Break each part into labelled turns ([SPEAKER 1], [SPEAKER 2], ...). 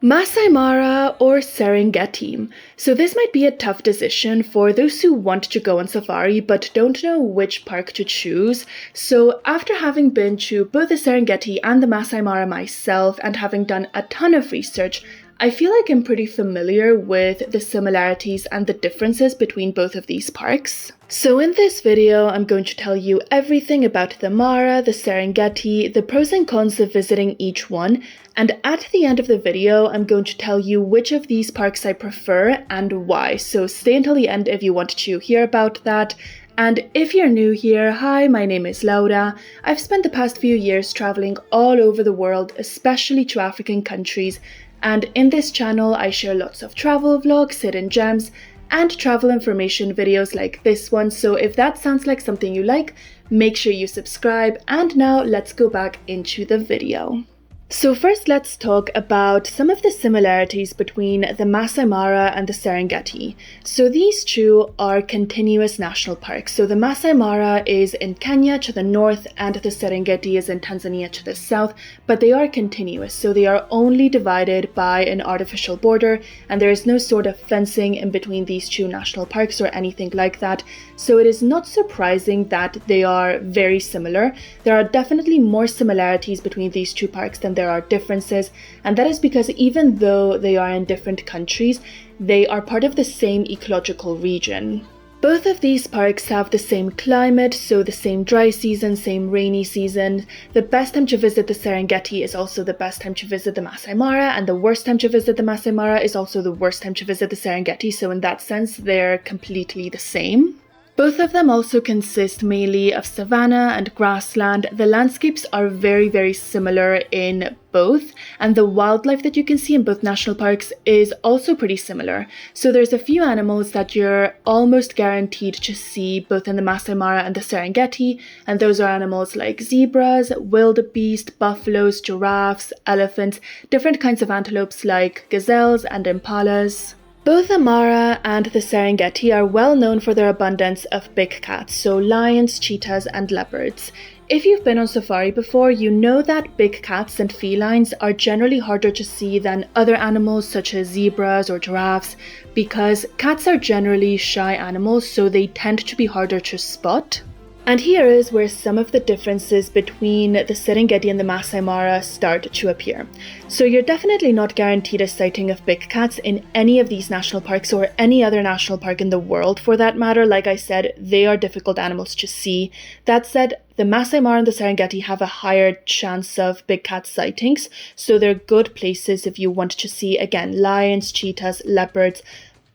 [SPEAKER 1] Maasai Mara or Serengeti. So this might be a tough decision for those who want to go on safari but don't know which park to choose. So after having been to both the Serengeti and the Maasai Mara myself and having done a ton of research, I feel like I'm pretty familiar with the similarities and the differences between both of these parks. So in this video, I'm going to tell you everything about the Mara, the Serengeti, the pros and cons of visiting each one, and at the end of the video, I'm going to tell you which of these parks I prefer and why. So stay until the end if you want to hear about that. And if you're new here, hi, my name is Laura. I've spent the past few years traveling all over the world, especially to African countries. And in this channel, I share lots of travel vlogs, hidden gems, and travel information videos like this one. So if that sounds like something you like, make sure you subscribe. And now let's go back into the video. So first, let's talk about some of the similarities between the Maasai Mara and the Serengeti. So these two are continuous national parks. So the Maasai Mara is in Kenya to the north and the Serengeti is in Tanzania to the south, but they are continuous. So they are only divided by an artificial border and there is no sort of fencing in between these two national parks or anything like that. So it is not surprising that they are very similar. There are definitely more similarities between these two parks than there are differences, and that is because even though they are in different countries, they are part of the same ecological region. Both of these parks have the same climate, so the same dry season, same rainy season. The best time to visit the Serengeti is also the best time to visit the Maasai Mara, and the worst time to visit the Maasai Mara is also the worst time to visit the Serengeti, so in that sense, they're completely the same. Both of them also consist mainly of savanna and grassland. The landscapes are very, very similar in both, and the wildlife that you can see in both national parks is also pretty similar. So there's a few animals that you're almost guaranteed to see both in the Maasai Mara and the Serengeti, and those are animals like zebras, wildebeest, buffaloes, giraffes, elephants, different kinds of antelopes like gazelles and impalas. Both the Mara and the Serengeti are well known for their abundance of big cats, so lions, cheetahs, and leopards. If you've been on safari before, you know that big cats and felines are generally harder to see than other animals such as zebras or giraffes, because cats are generally shy animals, so they tend to be harder to spot. And here is where some of the differences between the Serengeti and the Maasai Mara start to appear. So you're definitely not guaranteed a sighting of big cats in any of these national parks or any other national park in the world for that matter. Like I said, they are difficult animals to see. That said, the Maasai Mara and the Serengeti have a higher chance of big cat sightings, so they're good places if you want to see, again, lions, cheetahs, leopards,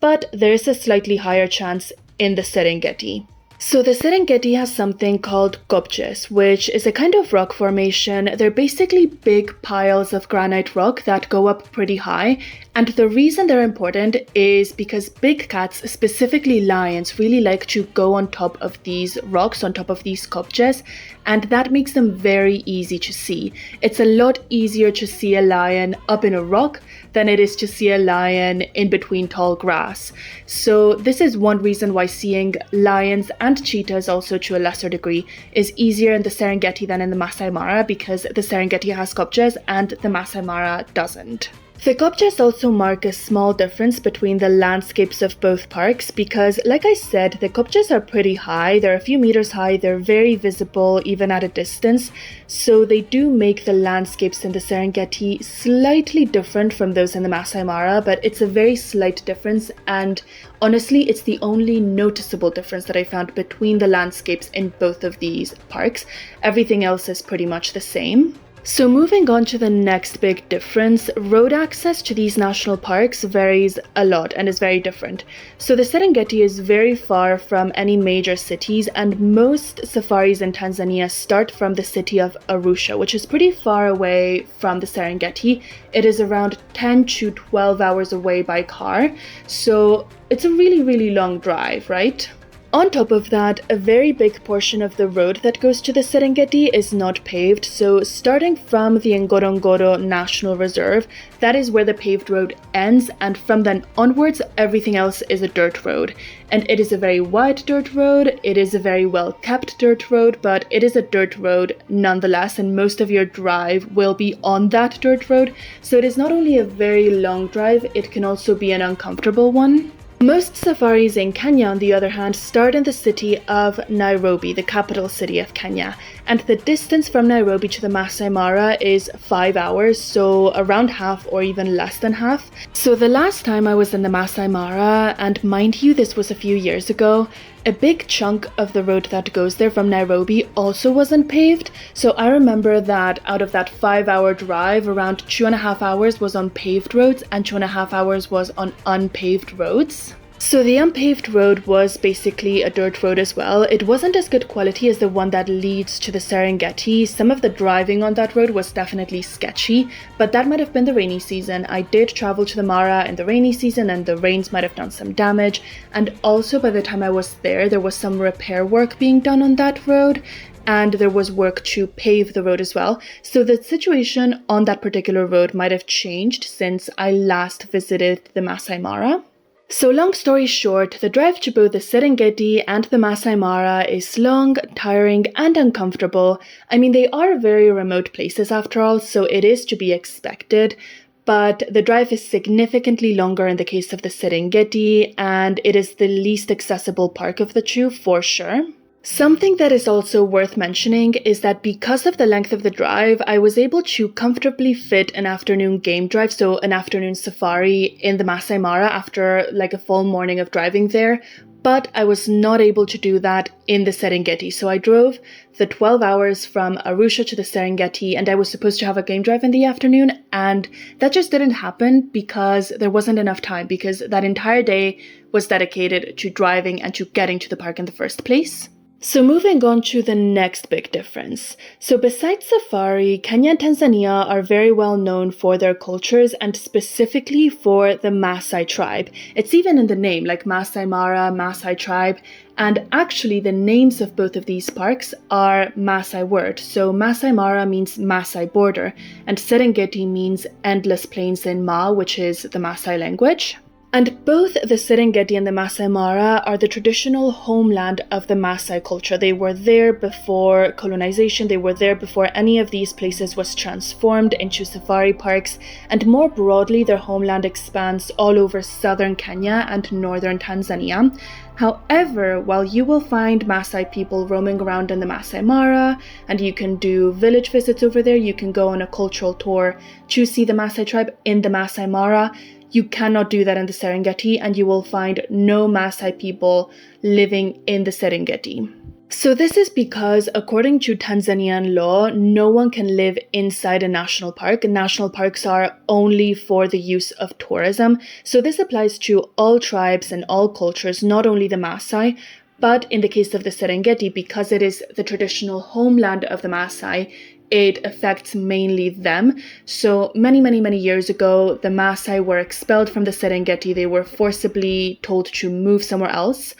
[SPEAKER 1] but there is a slightly higher chance in the Serengeti. So the Serengeti has something called kopjes, which is a kind of rock formation. They're basically big piles of granite rock that go up pretty high. And the reason they're important is because big cats, specifically lions, really like to go on top of these rocks, on top of these kopjes, and that makes them very easy to see. It's a lot easier to see a lion up in a rock than it is to see a lion in between tall grass. So this is one reason why seeing lions and cheetahs, also to a lesser degree, is easier in the Serengeti than in the Maasai Mara, because the Serengeti has kopjes and the Maasai Mara doesn't. The kopjes also mark a small difference between the landscapes of both parks because, like I said, the kopjes are pretty high. They're a few meters high. They're very visible even at a distance. So they do make the landscapes in the Serengeti slightly different from those in the Maasai Mara, but it's a very slight difference. And honestly, it's the only noticeable difference that I found between the landscapes in both of these parks. Everything else is pretty much the same. So moving on to the next big difference, road access to these national parks varies a lot and is very different. So the Serengeti is very far from any major cities, and most safaris in Tanzania start from the city of Arusha, which is pretty far away from the Serengeti. It is around 10 to 12 hours away by car, so it's a really, really long drive, right? On top of that, a very big portion of the road that goes to the Serengeti is not paved, so starting from the Ngorongoro National Reserve, that is where the paved road ends, and from then onwards, everything else is a dirt road. And it is a very wide dirt road, it is a very well kept dirt road, but it is a dirt road nonetheless, and most of your drive will be on that dirt road, so it is not only a very long drive, it can also be an uncomfortable one. Most safaris in Kenya, on the other hand, start in the city of Nairobi, the capital city of Kenya, and the distance from Nairobi to the Maasai Mara is 5 hours, so around half or even less than half. So the last time I was in the Maasai Mara, and mind you, this was a few years ago, a big chunk of the road that goes there from Nairobi also wasn't paved, so I remember that out of that 5-hour drive, around 2.5 hours was on paved roads and 2.5 hours was on unpaved roads. So the unpaved road was basically a dirt road as well. It wasn't as good quality as the one that leads to the Serengeti. Some of the driving on that road was definitely sketchy, but that might have been the rainy season. I did travel to the Mara in the rainy season and the rains might have done some damage. And also by the time I was there was some repair work being done on that road, and there was work to pave the road as well. So the situation on that particular road might have changed since I last visited the Maasai Mara. So long story short, the drive to both the Serengeti and the Maasai Mara is long, tiring and uncomfortable. I mean, they are very remote places after all, so it is to be expected. But the drive is significantly longer in the case of the Serengeti, and it is the least accessible park of the two for sure. Something that is also worth mentioning is that because of the length of the drive, I was able to comfortably fit an afternoon game drive, so an afternoon safari in the Maasai Mara after like a full morning of driving there, but I was not able to do that in the Serengeti. So I drove the 12 hours from Arusha to the Serengeti, and I was supposed to have a game drive in the afternoon, and that just didn't happen because there wasn't enough time, because that entire day was dedicated to driving and to getting to the park in the first place. So moving on to the next big difference. So besides safari, Kenya and Tanzania are very well known for their cultures and specifically for the Maasai tribe. It's even in the name, like Maasai Mara, Maasai tribe. And actually the names of both of these parks are Maasai words. So Maasai Mara means Maasai border, and Serengeti means endless plains in Ma, which is the Maasai language. And both the Serengeti and the Maasai Mara are the traditional homeland of the Maasai culture. They were there before colonization, they were there before any of these places was transformed into safari parks, and more broadly their homeland expands all over southern Kenya and northern Tanzania. However, while you will find Maasai people roaming around in the Maasai Mara, and you can do village visits over there, you can go on a cultural tour to see the Maasai tribe in the Maasai Mara, you cannot do that in the Serengeti, and you will find no Maasai people living in the Serengeti. So this is because, according to Tanzanian law, no one can live inside a national park. National parks are only for the use of tourism. So this applies to all tribes and all cultures, not only the Maasai, but in the case of the Serengeti, because it is the traditional homeland of the Maasai, it affects mainly them. So many years ago, the Maasai were expelled from the Serengeti. They were forcibly told to move somewhere else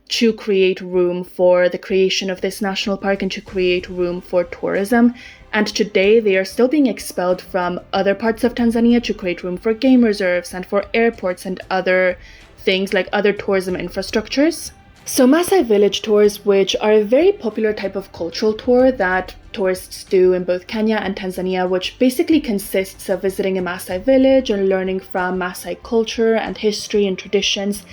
[SPEAKER 1] to create room for the creation of this national park and to create room for tourism. And today they are still being expelled from other parts of Tanzania to create room for game reserves and for airports and other things like other tourism infrastructures. So Maasai village tours, which are a very popular type of cultural tour that tourists do in both Kenya and Tanzania, which basically consists of visiting a Maasai village and learning from Maasai culture and history and traditions.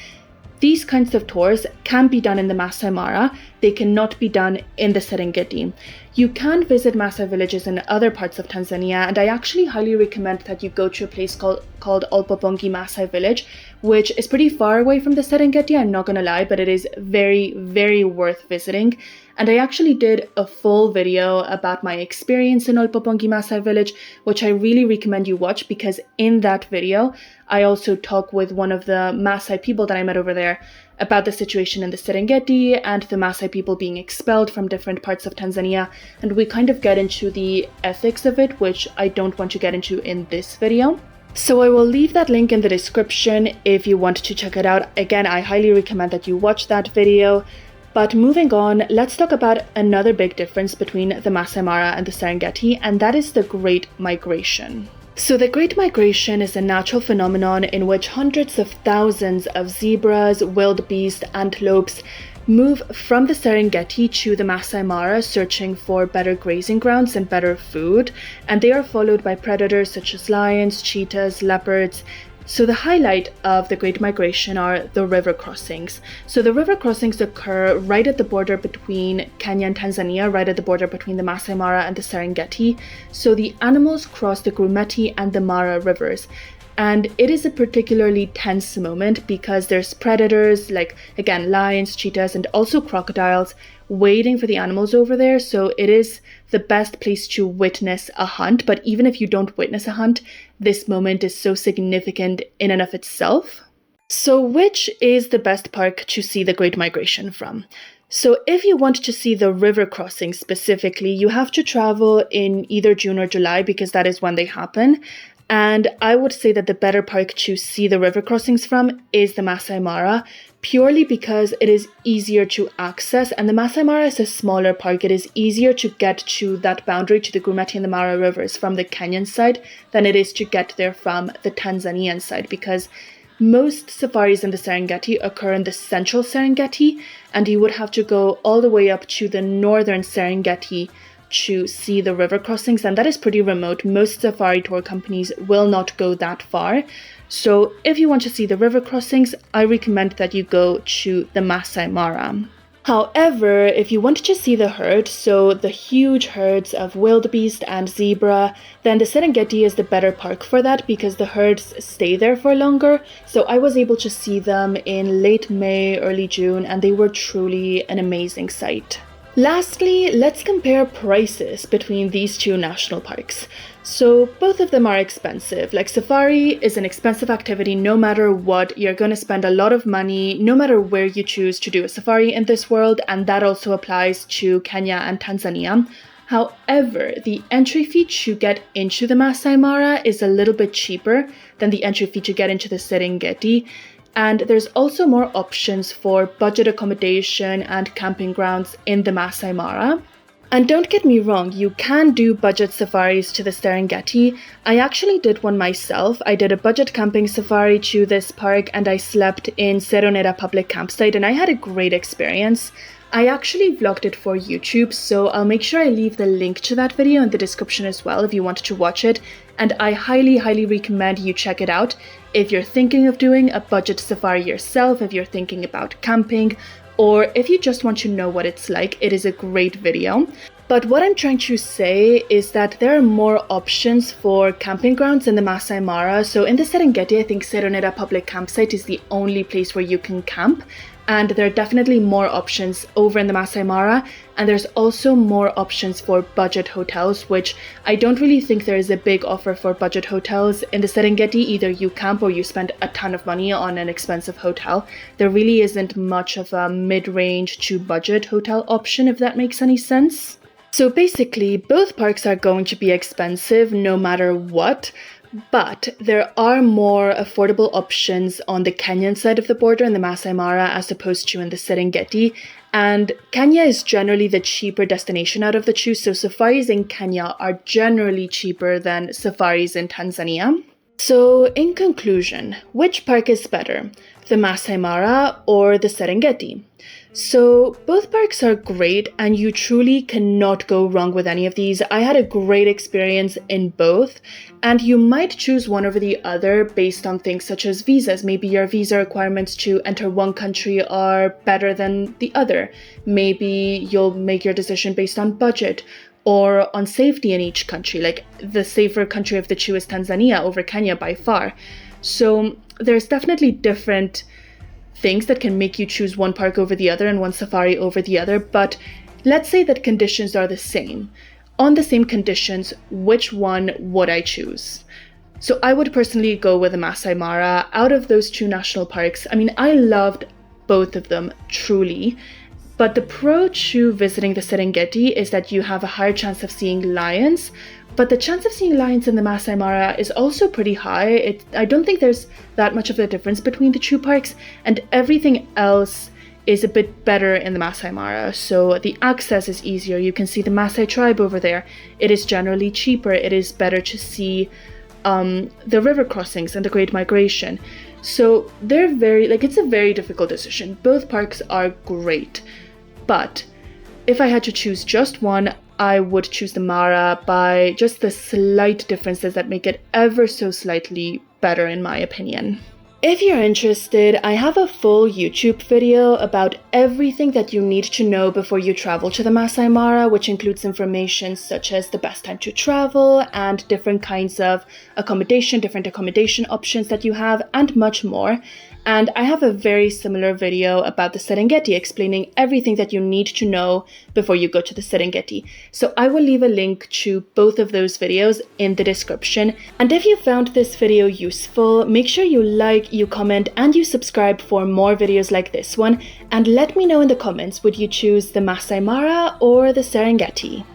[SPEAKER 1] These kinds of tours can be done in the Maasai Mara. They cannot be done in the Serengeti. You can visit Maasai villages in other parts of Tanzania, and I actually highly recommend that you go to a place called Olpopongi Maasai Village, which is pretty far away from the Serengeti, I'm not gonna lie, but it is very worth visiting. And I actually did a full video about my experience in Olpopongi Maasai Village, which I really recommend you watch, because in that video, I also talk with one of the Maasai people that I met over there about the situation in the Serengeti and the Maasai people being expelled from different parts of Tanzania, and we kind of get into the ethics of it, which I don't want to get into in this video. So I will leave that link in the description if you want to check it out. Again, I highly recommend that you watch that video. But moving on, let's talk about another big difference between the Masai Mara and the Serengeti, and that is the Great Migration. So the Great Migration is a natural phenomenon in which hundreds of thousands of zebras, wildebeest, antelopes move from the Serengeti to the Masai Mara searching for better grazing grounds and better food, and they are followed by predators such as lions, cheetahs, leopards. So the highlight of the Great Migration are the river crossings. So the river crossings occur right at the border between Kenya and Tanzania, right at the border between the Maasai Mara and the Serengeti. So the animals cross the Grumeti and the Mara rivers. And it is a particularly tense moment because there's predators like, again, lions, cheetahs, and also crocodiles waiting for the animals over there. So it is the best place to witness a hunt. But even if you don't witness a hunt, this moment is so significant in and of itself. So which is the best park to see the Great Migration from? So if you want to see the river crossing specifically, you have to travel in either June or July because that is when they happen. And I would say that the better park to see the river crossings from is the Masai Mara, purely because it is easier to access. And the Masai Mara is a smaller park. It is easier to get to that boundary, to the Grumeti and the Mara rivers from the Kenyan side than it is to get there from the Tanzanian side, because most safaris in the Serengeti occur in the central Serengeti, and you would have to go all the way up to the northern Serengeti to see the river crossings, and that is pretty remote. Most safari tour companies will not go that far. So if you want to see the river crossings, I recommend that you go to the Masai Mara. However, if you want to see the herd, so the huge herds of wildebeest and zebra, then the Serengeti is the better park for that because the herds stay there for longer. So I was able to see them in late May, early June, and they were truly an amazing sight. Lastly, let's compare prices between these two national parks. So both of them are expensive. Like safari is an expensive activity no matter what. You're going to spend a lot of money no matter where you choose to do a safari in this world, and that also applies to Kenya and Tanzania. However, the entry fee to get into the Masai Mara is a little bit cheaper than the entry fee to get into the Serengeti. And there's also more options for budget accommodation and camping grounds in the Masai Mara. And don't get me wrong, you can do budget safaris to the Serengeti. I actually did one myself. I did a budget camping safari to this park and I slept in Serengeti public campsite and I had a great experience. I actually vlogged it for YouTube, so I'll make sure I leave the link to that video in the description as well if you want to watch it. And I highly recommend you check it out if you're thinking of doing a budget safari yourself, if you're thinking about camping, or if you just want to know what it's like. It is a great video. But what I'm trying to say is that there are more options for camping grounds in the Masai Mara. So in the Serengeti, I think Serengeti public campsite is the only place where you can camp. And there are definitely more options over in the Masai Mara. And there's also more options for budget hotels, which I don't really think there is a big offer for budget hotels. In the Serengeti, either you camp or you spend a ton of money on an expensive hotel. There really isn't much of a mid-range to budget hotel option, if that makes any sense. So basically, both parks are going to be expensive no matter what. But there are more affordable options on the Kenyan side of the border in the Masai Mara as opposed to in the Serengeti. And Kenya is generally the cheaper destination out of the two, so safaris in Kenya are generally cheaper than safaris in Tanzania. So in conclusion, which park is better, the Masai Mara or the Serengeti? So both parks are great and you truly cannot go wrong with any of these. I had a great experience in both, and you might choose one over the other based on things such as visas. Maybe your visa requirements to enter one country are better than the other. Maybe you'll make your decision based on budget or on safety in each country. Like the safer country of the two is Tanzania over Kenya by far. So there's definitely different things that can make you choose one park over the other and one safari over the other, but let's say that conditions are the same. On the same conditions, which one would I choose? So I would personally go with the Masai Mara. Out of those two national parks, I mean, I loved both of them truly, but the pro to visiting the Serengeti is that you have a higher chance of seeing lions. But the chance of seeing lions in the Masai Mara is also pretty high. I don't think there's that much of a difference between the two parks, and everything else is a bit better in the Masai Mara. So the access is easier. You can see the Maasai tribe over there. It is generally cheaper. It is better to see the river crossings and the Great Migration. So they're it's a very difficult decision. Both parks are great. But if I had to choose just one, I would choose the Mara by just the slight differences that make it ever so slightly better in my opinion. If you're interested, I have a full YouTube video about everything that you need to know before you travel to the Masai Mara, which includes information such as the best time to travel and different kinds of accommodation, different accommodation options that you have, and much more. And I have a very similar video about the Serengeti explaining everything that you need to know before you go to the Serengeti. So I will leave a link to both of those videos in the description. And if you found this video useful, make sure you like, you comment, and you subscribe for more videos like this one. And let me know in the comments, would you choose the Masai Mara or the Serengeti?